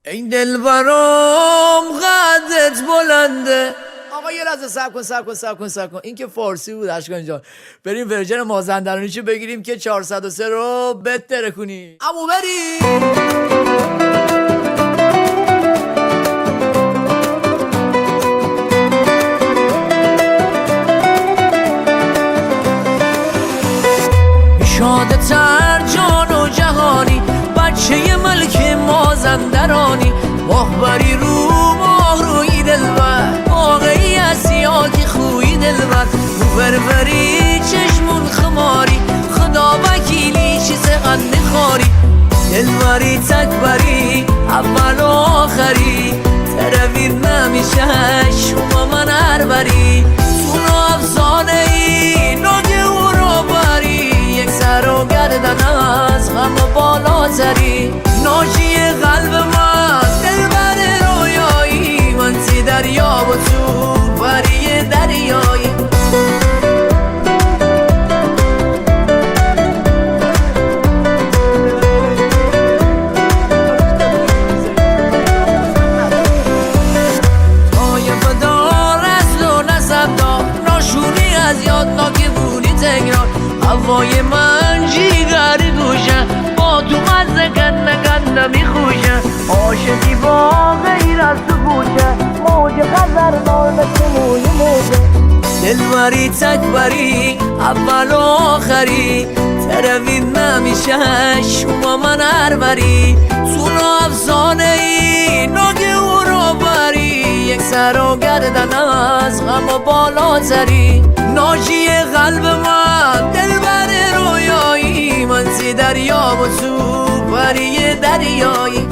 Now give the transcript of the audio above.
این دل برام قدت بلنده. آقا یه لحظه صبر کن این که فارسی بود اشکان جان. بریم ورژن مازندرانیشو بگیریم که 403 رو بهتره کنی. امو بریم. شاده تر جان و جهانی، بچه ملک مازندرانی، ماهبری رو ماه روی دلبر، واقعی اسیاکی خوی دلبر، فرفری چشمون خماری، خدا وکیلی چیز قند خاری، دلبری تکبری اول و آخری، ترویر نمیشه شما من هر بری، تو افزانه ای ناگه او رو بری، یک سر و گردن از غم بالاتری، ناجی قلب من دلبر رویایی، من تی دریا و تو بری دریایی. طایفه دار از و نسب دار، ناشونی از یاد ناکبونی تکرار، هوای من جیگر گوشه، با تو مزه کنده میخوشه، عاشقی با غیر از تو گوشه، موج خزرنار مثل موی موجه، دلبری تکبری اول و آخری، ترویر نمیشه شما من هر بری، تو افزانه ای ناگه او رو بری، یک سر و گردن از غم و بالاتری، ناجی قلب من دلبر رویایی، من تی دریا و تو بری دریایی.